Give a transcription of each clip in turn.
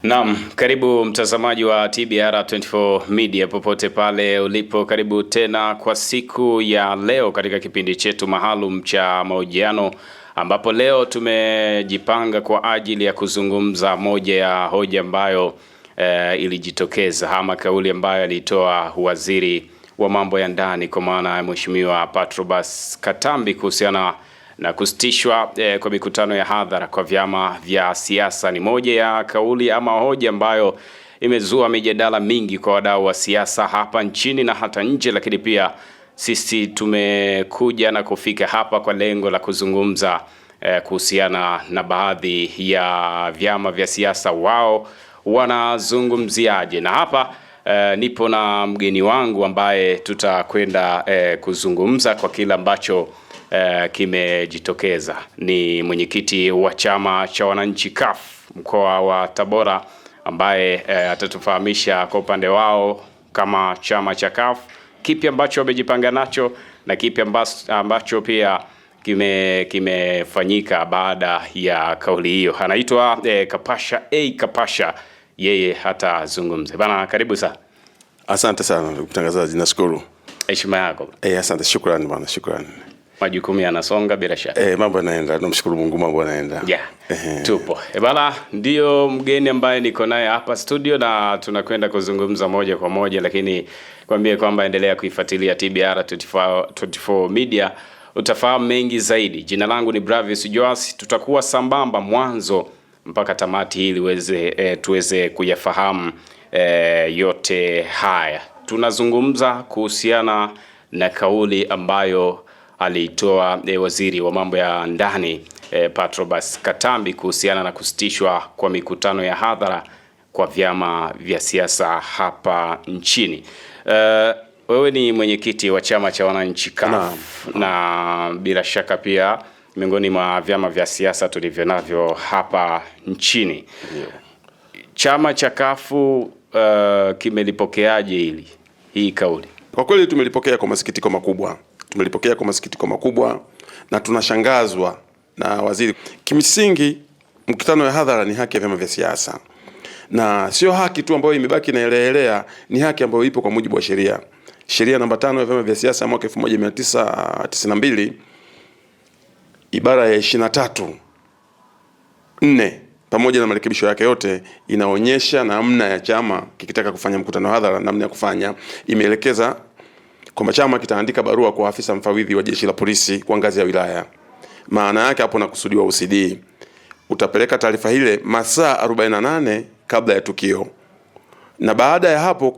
Naam, karibu mtazamaji wa TBR24 Media popote pale ulipo, karibu tena kwa siku ya leo katika kipindi chetu maalum cha mahojiano, ambapo leo tumejipanga kwa ajili ya kuzungumza moja ya hoja ambayo ilijitokeza ama kauli ambayo alitoa waziri wa mambo ya ndani kwa maana ya Mheshimiwa Patrobas Katambi kuhusiana na kusitishwa kwa mikutano ya hadhara kwa vyama vya siasa. Ni moja ya kauli ama hoja ambayo imezua mijadala mingi kwa wadau wa siasa hapa nchini na hata nje, lakini pia sisi tumekuja na kufika hapa kwa lengo la kuzungumza kuhusiana na baadhi ya vyama vya siasa, wao wanazungumziaje. Na hapa nipo na mgeni wangu ambaye tutakwenda kuzungumza kwa kila ambacho kimejitokeza. Ni mwenyekiti wa chama cha wananchi CUF mkoa wa Tabora, ambaye atatufahamisha kwa upande wao kama chama cha CUF kipi ambacho wamejipanga nacho na kipi ambacho pia kimefanyika baada ya kauli hiyo. Anaitwa Kapasha, yeye hatazungumza. Bana, karibu sana. Asante sana ndugu mtangazaji, nashukuru. Heshima yako. Asante, shukrani bwana, shukrani. Majukumu yanasonga bila shaka. Mambo yanaenda, namshukuru Mungu, mambo yanaenda. Tupo. Bana, ndio mgeni ambaye niko naye hapa studio na tunakwenda kuzungumza moja kwa moja, lakini kwambie kwamba endelea kuifuatilia TBR24 Media, utafahamu mengi zaidi. Jina langu ni Bravius Joas, tutakuwa sambamba mwanzo mpaka tamati ili tuweze kuyafahamu yote haya. Tunazungumza kuhusiana na kauli ambayo alitoa waziri wa mambo ya ndani Patrobas Katambi kuhusiana na kusitishwa kwa mikutano ya hadhara kwa vyama vya siasa hapa nchini. Wewe ni mwenyekiti wa chama cha wananchi CUF na bila shaka pia miongoni mwa vyama vya siasa tulivyo navyo hapa nchini. Chama cha CUF kimelipokeaje hii kauli? Kwa kweli tumelipokea kwa masikitiko makubwa, na tunashangazwa na waziri. Kimsingi mkutano ya hadhara ni haki ya vyama vya siasa, na sio haki tu ambayo imebaki na elelea, ni haki ambayo ipo kwa mujibu wa sheria namba 5 ya vyama vya siasa mwaka 1992 ibara ya 23(4) pamoja na marekebisho yake yote inaonyesha namna ya chama kikitaka kufanya mkutano hadhara, namna ya kufanya. Imeelekeza kwamba chama kitaandika barua kwa afisa mfawidhi wa jeshi la polisi kwa ngazi ya wilaya. Maana yake hapo nakusudiwa OCD. Utapeleka taarifa ile masaa 48 kabla ya tukio. Na baada ya hapo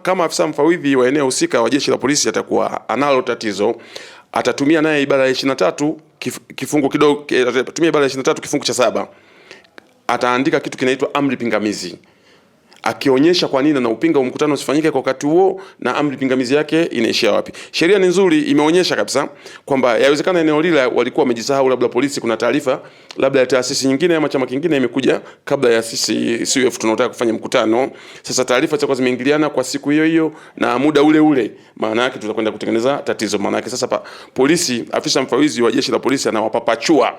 kama afisa mfawidhi wa eneo husika wa jeshi la polisi atakuwa analo tatizo, atatumia naye ibara ya 23 kifungu kidogo, atatumia ibara ya 23 kifungu cha 7. Ataandika kitu kinaitwa amri pingamizi, akionyesha kwa nini na upinga mkutano usifanyike kwa wakati huo na amri pingamizi yake inaishia wapi. Sheria ni nzuri, imeonyesha kabisa kwamba yawezekana eneo lile walikuwa wamejisahau, labda polisi kuna taarifa labda ya taasisi nyingine ama chama kingine imekuja kabla ya sisi CUF tunataka kufanya mkutano. Sasa taarifa zitakuwa zimeingiliana kwa siku hiyo hiyo na muda ule ule, maana yake tutakwenda kutengeneza tatizo. Maana yake sasa polisi, afisa mfawidhi wa jeshi la polisi anawapapachua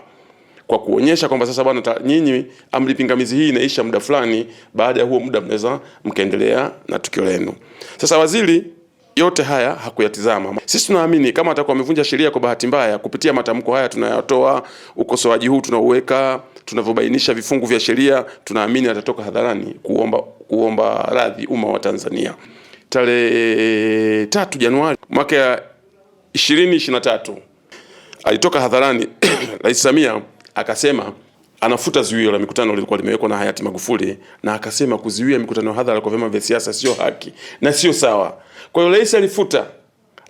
kwa kuonyesha kwamba sasa bwana, nyinyi amri pingamizi hii inaisha muda fulani, baada ya huo muda mnaweza mkaendelea na tukio lenu. Sasa waziri yote haya hakuyatizama. Sisi tunaamini kama atakuwa amevunja sheria kwa bahati mbaya, kupitia matamko haya tunayotoa, ukosoaji huu tunauweka, tunavyobainisha vifungu vya sheria, tunaamini atatoka hadharani kuomba radhi umma wa Tanzania. Tarehe 3 Januari mwaka 2023 alitoka hadharani Rais Samia akasema anafuta zuio la mikutano lilikuwa limewekwa na hayati Magufuli, na akasema kuzuia mikutano hadhara kwa vyama vya siasa sio haki na sio sawa. Kwa hiyo rais alifuta,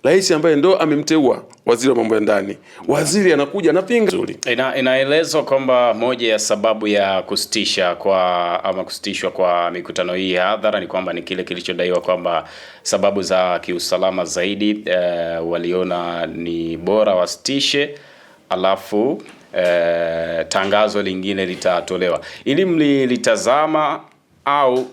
rais ambaye ndo amemteua waziri wa mambo ya ndani, waziri anakuja anapinga. Inaelezwa kwamba moja ya sababu ya kusitishwa kwa mikutano hii ya hadhara ni kwamba ni kile kilichodaiwa kwamba sababu za kiusalama zaidi, waliona ni bora wasitishe alafu tangazo lingine litatolewa. Ili mlitazama au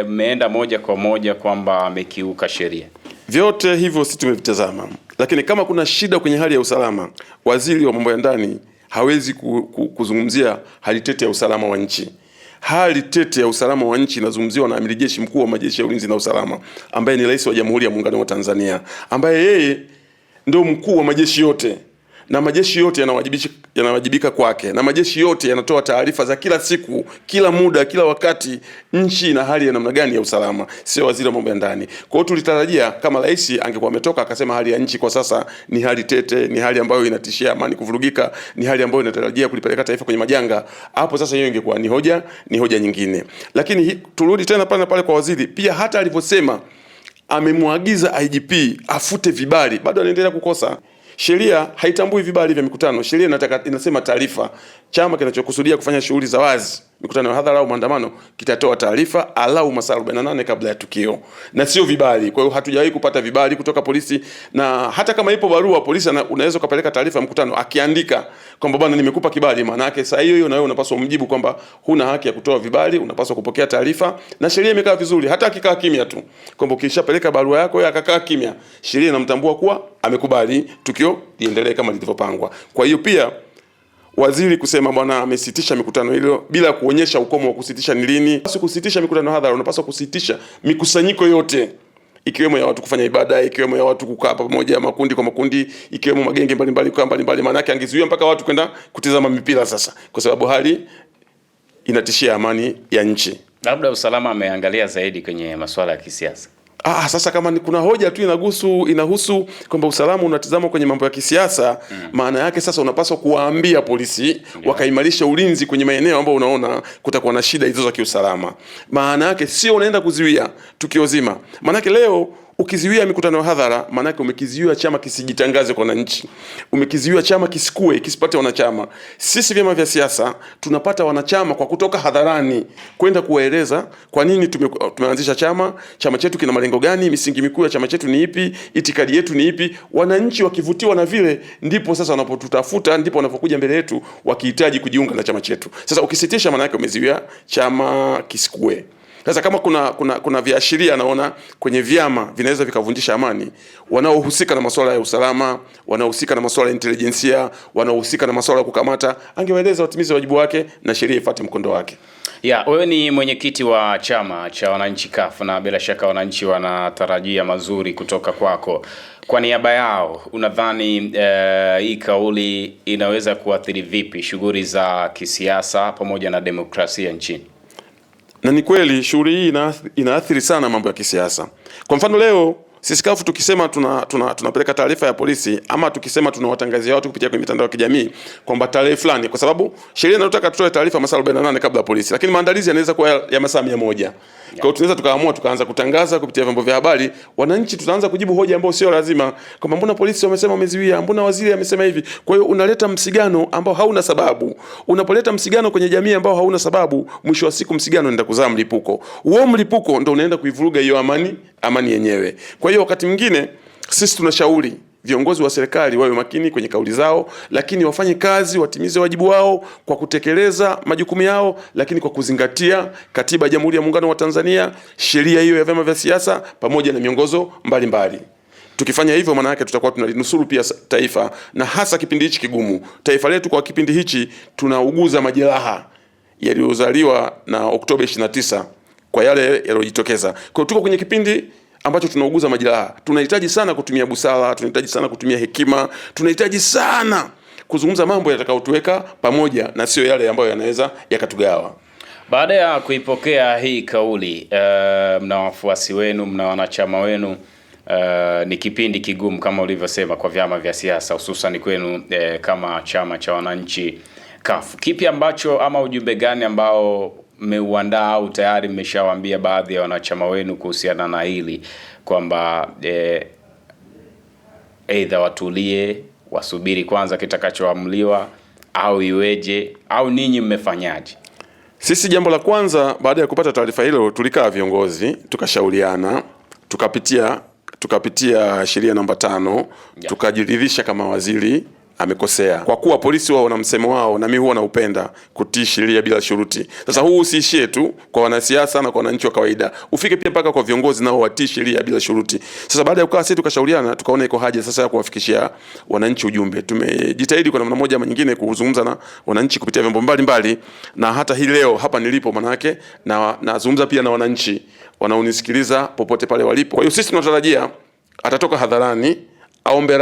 mmeenda moja kwa moja kwamba amekiuka sheria? Vyote hivyo sisi tumevitazama, lakini kama kuna shida kwenye hali ya usalama, waziri wa mambo ya ndani hawezi kuzungumzia hali tete ya usalama wa nchi. hali tete ya usalama wa nchi inazungumziwa na Amiri Jeshi Mkuu wa Majeshi ya Ulinzi na Usalama, ambaye ni Rais wa Jamhuri ya Muungano wa Tanzania, ambaye yeye ndio mkuu wa majeshi yote, na majeshi yote yanawajibika kwake, na majeshi yote yanatoa taarifa za kila siku, kila muda, kila wakati nchi na hali ya namna gani ya usalama, sio waziri wa mambo ya ndani. Kwa hiyo tulitarajia kama rais angekuwa ametoka akasema hali ya nchi kwa sasa ni hali tete, ni hali ambayo inatishia amani kuvurugika, ni hali ambayo inatarajia kulipeleka taifa kwenye majanga, hapo sasa hiyo ingekuwa ni hoja nyingine. Lakini turudi tena pale kwa waziri, pia hata alivyosema amemwagiza IGP afute vibali, bado anaendelea kukosa. Sheria haitambui vibali vya mikutano. Sheria inasema taarifa. Chama kinachokusudia kufanya shughuli za wazi, mikutano ya hadhara au maandamano, kitatoa taarifa alau masaa 48 kabla ya tukio, na sio vibali. Kwa hiyo hatujawahi kupata vibali kutoka polisi, na hata kama ipo barua polisi unaweza kupeleka taarifa ya mkutano akiandika kwamba bwana nimekupa kibali, maana yake saa hiyo na wewe unapaswa umjibu kwamba huna haki ya kutoa vibali, unapaswa kupokea taarifa, na sheria imekaa vizuri. Hata akikaa kimya tu kwamba ukishapeleka barua yako yeye akakaa kimya, sheria inamtambua kuwa amekubali tukio liendelee kama lilivyopangwa. Kwa hiyo pia waziri kusema bwana amesitisha mikutano hilo bila kuonyesha ukomo wa kusitisha ni lini. Basi kusitisha mikutano hadhara, unapaswa kusitisha mikusanyiko yote, ikiwemo ya watu kufanya ibada, ikiwemo ya watu kukaa pamoja makundi kwa makundi, ikiwemo magenge mbalimbali kwa mbalimbali. Maana yake angezuia mpaka watu kwenda kutazama mipira sasa, kwa sababu hali inatishia amani ya nchi. Labda usalama ameangalia zaidi kwenye masuala ya kisiasa. Sasa kama kuna hoja tu inahusu kwamba usalama unatazama kwenye mambo ya kisiasa, maana yake sasa unapaswa kuwaambia polisi wakaimarisha ulinzi kwenye maeneo ambayo unaona kutakuwa na shida hizo za kiusalama. Maana yake sio unaenda kuziwia tukio zima. Maana yake leo ukiziwia mikutano ya hadhara, maana yake umekiziwia chama kisijitangaze kwa wananchi, umekiziwia chama kisikue, kisipate wanachama. Sisi vyama vya siasa tunapata wanachama kwa kutoka hadharani kwenda kuwaeleza kwa nini tumeanzisha chama chetu kina malengo gani, misingi mikuu ya chama chetu ni ipi, itikadi yetu ni ipi. Wananchi wakivutiwa na vile, ndipo sasa wanapotutafuta, ndipo wanapokuja mbele yetu wakihitaji kujiunga na chama chetu. Sasa ukisitisha, maana yake umeziwia chama kisikue. Sasa kama kuna viashiria naona kwenye vyama vinaweza vikavunjisha amani, wanaohusika na masuala ya usalama, wanaohusika na masuala ya intelijensia, wanaohusika na masuala ya kukamata, angewaeleza watimize wajibu wake na sheria ifuate mkondo wake. Wewe ni mwenyekiti wa chama cha wananchi CUF, na bila shaka wananchi wanatarajia mazuri kutoka kwako. Kwa niaba yao, unadhani hii kauli inaweza kuathiri vipi shughuli za kisiasa pamoja na demokrasia nchini? Na ni kweli shughuli hii inaathiri sana mambo ya kisiasa. Kwa mfano leo sisi CUF tukisema tunapeleka taarifa ya polisi, ama tukisema tunawatangazia watu kupitia kwenye mitandao ya kijamii kwamba tarehe fulani, kwa sababu sheria inataka tutoe taarifa masaa 48 kabla ya polisi, lakini maandalizi yanaweza kuwa ya masaa 100. Kwa hiyo tunaweza tukaamua tukaanza kutangaza kupitia vyombo vya habari, wananchi tutaanza kujibu hoja ambayo sio lazima, kwamba mbona polisi wamesema wameziwia, mbona waziri amesema hivi. Kwa hiyo unaleta msigano ambao hauna sababu. Unapoleta msigano kwenye jamii ambao hauna sababu, mwisho wa siku msigano unaenda kuzaa mlipuko. Huo mlipuko ndio unaenda kuivuruga hiyo amani yenyewe. Kwa hiyo wakati mwingine sisi tunashauri viongozi wa serikali wawe makini kwenye kauli zao, lakini wafanye kazi, watimize wajibu wao kwa kutekeleza majukumu yao, lakini kwa kuzingatia katiba ya Jamhuri ya Muungano wa Tanzania, sheria hiyo ya vyama vya siasa pamoja na miongozo mbalimbali. Tukifanya hivyo, maana yake tutakuwa tunalinusuru pia taifa, na hasa kipindi hichi kigumu. Taifa letu kwa kipindi hichi tunauguza majeraha yaliyozaliwa na Oktoba 29 kwa yale yaliyojitokeza. Kwa hiyo tuko kwenye kipindi ambacho tunauguza majeraha. Tunahitaji sana kutumia busara, tunahitaji sana kutumia hekima, tunahitaji sana kuzungumza mambo yatakayotuweka pamoja na sio yale ambayo yanaweza yakatugawa. Baada ya kuipokea hii kauli, mna wafuasi wenu, mna wanachama wenu, ni kipindi kigumu kama ulivyosema kwa vyama vya siasa, hususan kwenu kama chama cha wananchi CUF. Kipi ambacho ama ujumbe gani ambao mmeuandaa au tayari mmeshawaambia baadhi ya wanachama wenu kuhusiana na hili, kwamba aidha watulie, wasubiri kwanza kitakachoamliwa, au iweje, au ninyi mmefanyaje? Sisi jambo la kwanza, baada ya kupata taarifa hilo, tulikaa viongozi, tukashauriana, tukapitia sheria namba 5, tukajiridhisha kama waziri amekosea. Kwa kuwa polisi wao na msemo wao, na mimi huwa naupenda, kutii sheria bila shuruti. Sasa huu usiishie tu kwa wanasiasa na kwa wananchi wa kawaida, ufike pia mpaka kwa viongozi nao watii sheria bila shuruti. Sasa baada ya kukaa sisi tukashauriana, tukaona iko haja sasa ya kuwafikishia wananchi ujumbe. Tumejitahidi kwa namna moja ama nyingine kuzungumza na wananchi kupitia vyombo mbalimbali, na hata hii leo hapa nilipo manake na nazungumza pia na wananchi wanaonisikiliza popote pale walipo. Kwa hiyo sisi tunatarajia atatoka hadharani waombe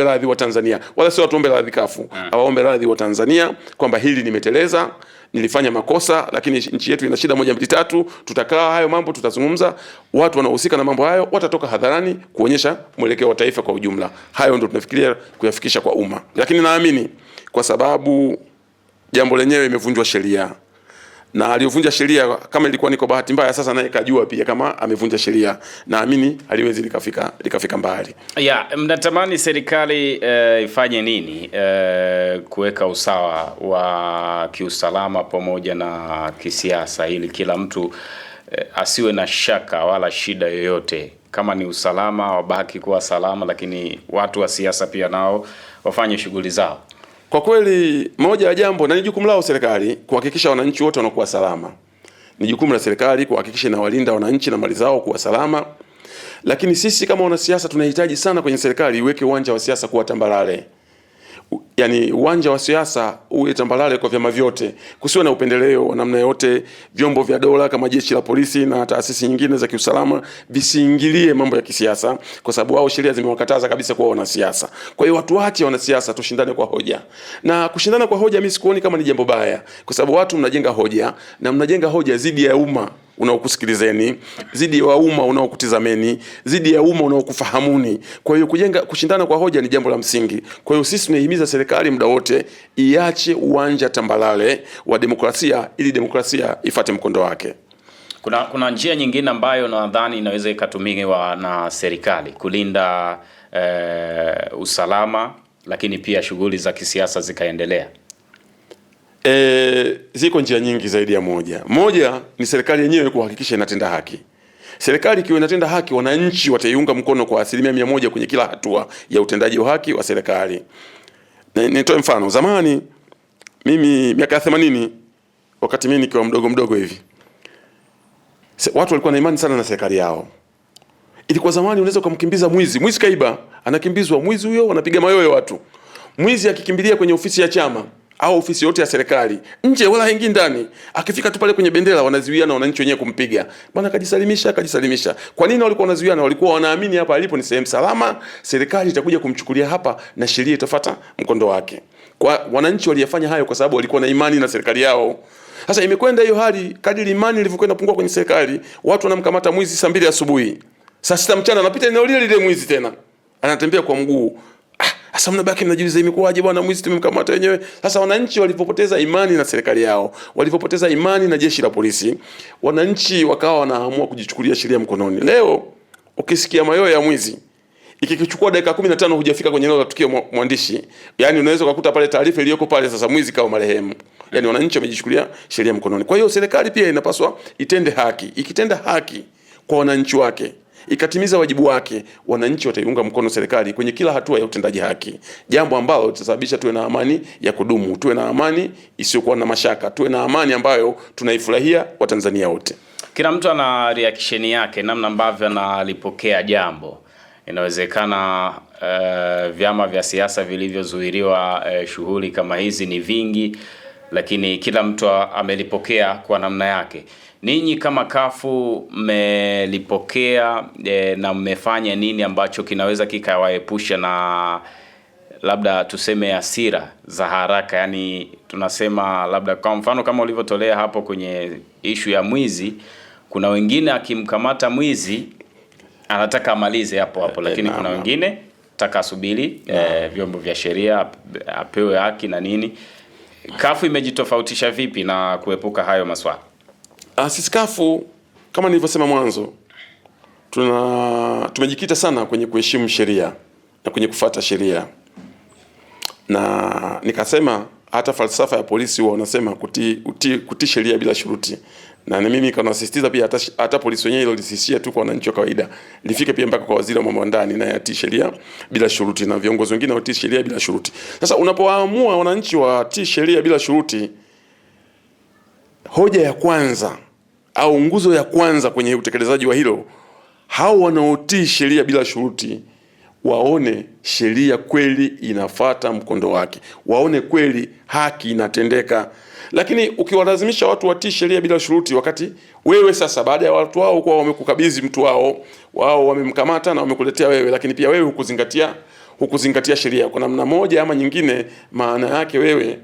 radhi wa Tanzania, wala sio tuombe radhi kafu, waombe radhi wa Tanzania kwamba hili nimeteleza, nilifanya makosa, lakini nchi yetu ina shida 1 2 3. Tutakaa hayo mambo, tutazungumza, watu wanaohusika na mambo hayo watatoka hadharani kuonyesha mwelekeo wa taifa kwa ujumla. Hayo ndio tunafikiria kuyafikisha kwa umma, lakini naamini kwa sababu jambo lenyewe imevunjwa sheria, na aliyovunja sheria kama ilikuwa niko bahati mbaya, sasa naye kajua pia kama amevunja sheria, naamini haliwezi likafika mbali. Mnatamani serikali ifanye nini kuweka usawa wa kiusalama pamoja na kisiasa, ili kila mtu asiwe na shaka wala shida yoyote? Kama ni usalama, wabaki kuwa salama, lakini watu wa siasa pia nao wafanye shughuli zao. Kwa kweli moja ya jambo, na ni jukumu lao serikali kuhakikisha wananchi wote wanakuwa salama. Ni jukumu la serikali kuhakikisha inawalinda wananchi na mali zao kuwa salama. Lakini sisi kama wanasiasa tunahitaji sana kwenye serikali iweke uwanja wa siasa kuwa tambalale. Yani uwanja wa siasa uwe tambalale kwa vyama vyote, kusiwe na upendeleo wa namna yote. Vyombo vya dola kama jeshi la polisi na taasisi nyingine za kiusalama visiingilie mambo ya kisiasa, kwa sababu wao sheria zimewakataza kabisa kuwa wanasiasa. Kwa hiyo watu waache wanasiasa, tushindane kwa hoja. Na kushindana kwa hoja mimi sikuoni kama ni jambo baya, kwa sababu watu mnajenga hoja, na mnajenga hoja zidi ya umma unaokusikilizeni, zidi ya umma unaokutizameni, zidi ya umma unaokufahamuni. Kwa hiyo kushindana kwa hoja ni jambo la msingi. Kwa hiyo sisi tunahimiza serikali muda wote iache uwanja tambalale wa demokrasia, ili demokrasia ifuate mkondo wake. Kuna njia nyingine ambayo nadhani inaweza ikatumiwa na serikali kulinda usalama, lakini pia shughuli za kisiasa zikaendelea. Ziko njia nyingi zaidi ya moja. Moja ni serikali yenyewe kuhakikisha inatenda haki. Serikali ikiwa inatenda haki, wananchi wataiunga mkono kwa 100% kwenye kila hatua ya utendaji wa haki wa serikali. Nitoe mfano. Zamani mimi miaka ya 80, wakati mimi nikiwa mdogo hivi, watu walikuwa na imani sana na serikali yao. Ilikuwa zamani unaweza kumkimbiza mwizi kaiba, anakimbizwa mwizi huyo, wanapiga mayowe watu. Mwizi akikimbilia kwenye ofisi ya chama au ofisi yote ya serikali, nje wala haingii ndani, akifika tu pale kwenye bendera wanaziwia na wananchi wenyewe kumpiga. Bwana kajisalimisha. Kwa nini walikuwa wanaziwiana? Walikuwa wanaamini hapa alipo ni sehemu salama, serikali itakuja kumchukulia hapa na sheria itafuata mkondo wake. Kwa wananchi waliyafanya hayo kwa sababu walikuwa na imani na serikali yao. Sasa imekwenda hiyo hali, kadiri imani ilivyokwenda pungua kwenye serikali, watu wanamkamata mwizi saa 2 asubuhi, saa 6 mchana anapita eneo lile mwizi tena anatembea kwa mguu. Sasa mnabaki mnajiuliza imekuwaje bwana, mwizi tumemkamata wenyewe. Sasa wananchi walipopoteza imani na serikali yao, walipopoteza imani na jeshi la polisi, wananchi wakawa wanaamua kujichukulia sheria mkononi. Leo ukisikia mayowe ya mwizi, ikikichukua dakika 15 hujafika kwenye eneo la tukio, mwandishi, yani unaweza kukuta pale taarifa iliyoko pale sasa mwizi kama marehemu. Yani wananchi wamejichukulia sheria mkononi. Kwa hiyo serikali pia inapaswa itende haki. Ikitenda haki kwa wananchi wake, ikatimiza wajibu wake, wananchi wataiunga mkono serikali kwenye kila hatua ya utendaji haki, jambo ambalo litasababisha tuwe na amani ya kudumu, tuwe na amani isiyokuwa na mashaka, tuwe na amani ambayo tunaifurahia Watanzania wote. Kila mtu ana reaction yake, namna ambavyo analipokea jambo. Inawezekana vyama vya siasa vilivyozuiliwa shughuli kama hizi ni vingi, lakini kila mtu amelipokea kwa namna yake. Ninyi kama kafu mmelipokea na mmefanya nini ambacho kinaweza kikawaepusha na labda tuseme hasira za haraka? Yani tunasema labda kwa mfano kama ulivyotolea hapo kwenye ishu ya mwizi, kuna wengine akimkamata mwizi anataka amalize hapo, lakini kuna wengine taka asubiri vyombo vya sheria apewe haki na nini. Kafu imejitofautisha vipi na kuepuka hayo maswala? Sisi kafu kama nilivyosema mwanzo, tumejikita sana kwenye kuheshimu sheria na kwenye kufuata sheria. Na nikasema hata falsafa ya polisi huwa wanasema kutii sheria bila shuruti. Na mimi kanasisitiza pia hata polisi wenyewe hilo lisishie tu kwa wananchi wa kawaida. Lifike pia mpaka kwa waziri wa mambo ya ndani na yatii sheria bila shuruti, na viongozi wengine watii sheria bila shuruti. Sasa unapoamua wananchi watii sheria bila shuruti, hoja ya kwanza au nguzo ya kwanza kwenye utekelezaji wa hilo, hao wanaotii sheria bila shuruti waone sheria kweli inafuata mkondo wake, waone kweli haki inatendeka. Lakini ukiwalazimisha watu watii sheria bila shuruti, wakati wewe sasa baada ya watu wao kwa wamekukabidhi mtu wao wamemkamata na wamekuletea wewe, lakini pia wewe hukuzingatia sheria kwa namna moja ama nyingine, maana yake wewe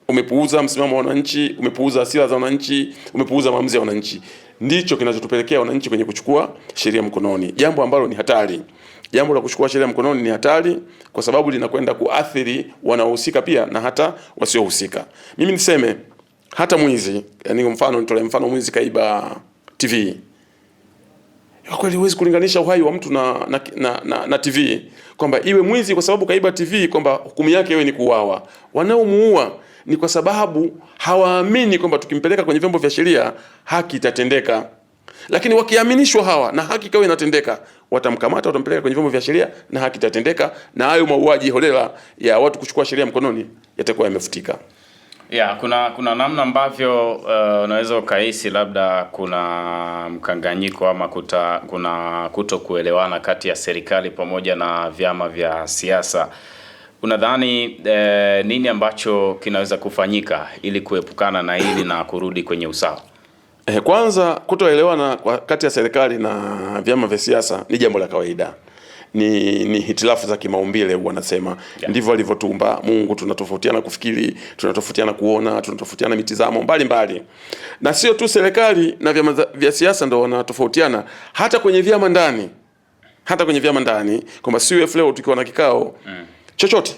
umepuuza msimamo wa wananchi, umepuuza hasira za wananchi, umepuuza maamuzi ya wananchi. Ndicho kinachotupelekea wananchi kwenye kuchukua sheria mkononi, jambo ambalo ni hatari. Jambo la kuchukua sheria mkononi ni hatari kwa sababu linakwenda kuathiri wanaohusika pia na hata wasiohusika. Mimi niseme hata mwizi, yani nitolee mfano mwizi kaiba TV. Kwa kweli huwezi kulinganisha uhai wa mtu na TV, kwamba iwe mwizi kwa sababu kaiba TV kwamba hukumu yake iwe ni kuuawa. Wanaomuua ni kwa sababu hawaamini kwamba tukimpeleka kwenye vyombo vya sheria haki itatendeka. Lakini wakiaminishwa hawa na haki kawa inatendeka, watamkamata, watampeleka kwenye vyombo vya sheria na haki itatendeka, na hayo mauaji holela ya watu kuchukua sheria mkononi yatakuwa yamefutika. Kuna namna ambavyo unaweza ukahisi labda kuna mkanganyiko ama kuna kutokuelewana kati ya serikali pamoja na vyama vya siasa. Unadhani nini ambacho kinaweza kufanyika ili kuepukana na hili na kurudi kwenye usawa? Kwanza, kutoelewana kati ya serikali na vyama vya siasa ni jambo la kawaida. Ni hitilafu za kimaumbile wanasema. Ndivyo alivyotumba Mungu. Tunatofautiana kufikiri, tunatofautiana kuona, tunatofautiana mitazamo mbalimbali. Na sio tu serikali na vyama vya siasa ndio wanatofautiana, hata kwenye vyama ndani. Kwamba CUF leo tukiwa na kikao chochote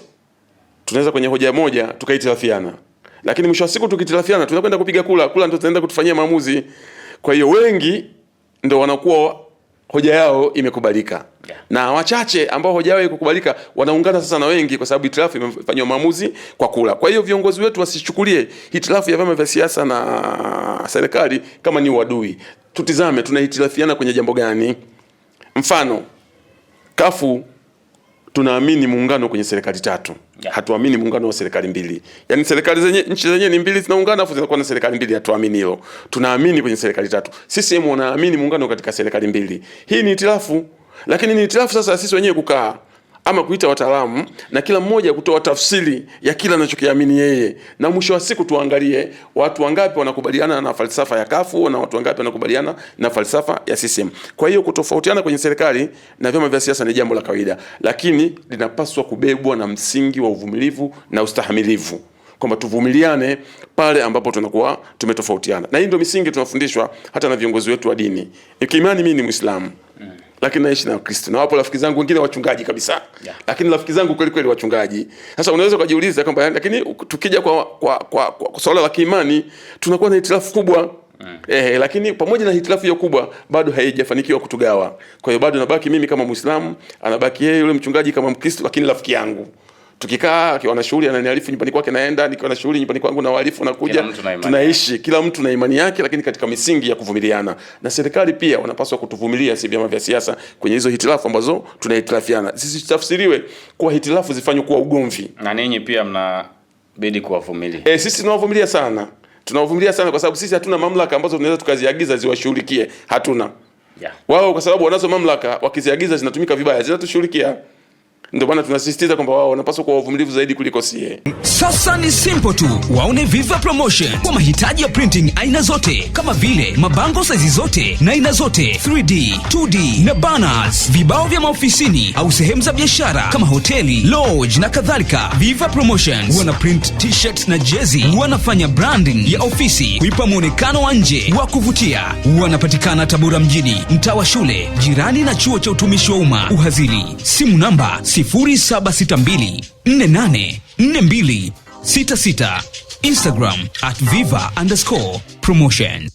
tunaweza kwenye hoja moja tukaitilafiana. Lakini mwisho wa siku tukitilafiana tunakwenda kupiga kula ndio tutaenda kutufanyia maamuzi. Kwa hiyo wengi ndio wanakuwa hoja yao imekubalika. Na wachache ambao hoja yao ikukubalika wanaungana sasa na wengi kwa sababu hitilafu imefanywa maamuzi kwa kula. Kwa hiyo viongozi wetu wasichukulie hitilafu ya vyama vya siasa na serikali kama ni uadui. Tutizame tunahitilafiana kwenye jambo gani? Mfano, kafu tunaamini muungano kwenye serikali 3. Hatuamini muungano wa serikali 2. Yaani nchi zenyewe ni 2 zinaungana afu zinakuwa na serikali 2, hatuamini hilo. Tunaamini kwenye serikali 3. Sisi wanaamini muungano katika serikali 2. Hii ni hitilafu. Lakini ni hitilafu sasa sisi wenyewe kukaa ama kuita wataalamu na kila mmoja kutoa tafsiri ya kila anachokiamini yeye. Na mwisho wa siku tuangalie watu wangapi wanakubaliana na falsafa ya kafu na watu wangapi wanakubaliana na falsafa ya CCM. Kwa hiyo kutofautiana kwenye serikali na vyama vya siasa ni jambo la kawaida, lakini linapaswa kubebwa na msingi wa uvumilivu na ustahimilivu, kwamba tuvumiliane pale ambapo tunakuwa tumetofautiana. Na hii ndio misingi tunafundishwa hata na viongozi wetu wa dini. Ikimani mimi ni Muislamu, lakini naishi na Kristo. Na wapo rafiki zangu wengine wachungaji kabisa. Lakini rafiki zangu kweli wachungaji. Sasa unaweza kujiuliza kwamba lakini tukija kwa swala la kiimani tunakuwa na hitilafu kubwa. Lakini pamoja na hitilafu hiyo kubwa bado haijafanikiwa kutugawa. Kwa hiyo bado nabaki mimi kama Muislamu, anabaki yeye yule mchungaji kama Mkristo, lakini rafiki yangu. Tukikaa akiwa na shughuli ananiarifu nyumbani kwake naenda, nikiwa na shughuli nyumbani kwangu na walifu nakuja, tunaishi kila mtu na imani yake, lakini katika misingi ya kuvumiliana. Na serikali pia wanapaswa kutuvumilia si vyama vya siasa kwenye hizo hitilafu ambazo tunahitilafiana. Sisi tafsiriwe kwa hitilafu zifanywe kuwa ugomvi. Na ninyi pia mnabidi kuwavumilia. Sisi tunawavumilia sana. Tunawavumilia sana kwa sababu sisi hatuna mamlaka ambazo tunaweza tukaziagiza ziwashughulikie. Hatuna. Wao kwa sababu wanazo mamlaka, wakiziagiza zinatumika vibaya, zinatushughulikia. Ndio maana tunasisitiza kwamba wao wanapaswa kuwa wavumilivu zaidi kuliko sie. Sasa ni simple tu. Waone Viva Promotion kwa mahitaji ya printing aina zote kama vile mabango size zote na aina zote, 3D, 2D na banners, vibao vya maofisini au sehemu za biashara kama hoteli, lodge na kadhalika. Viva Promotion wana print t-shirts na jezi, wanafanya branding ya ofisi kuipa muonekano wa nje wa kuvutia. Wanapatikana Tabora mjini, mtaa wa shule, jirani na chuo cha utumishi wa umma Uhazili. Simu namba 0762484266. Instagram @viva_promotion.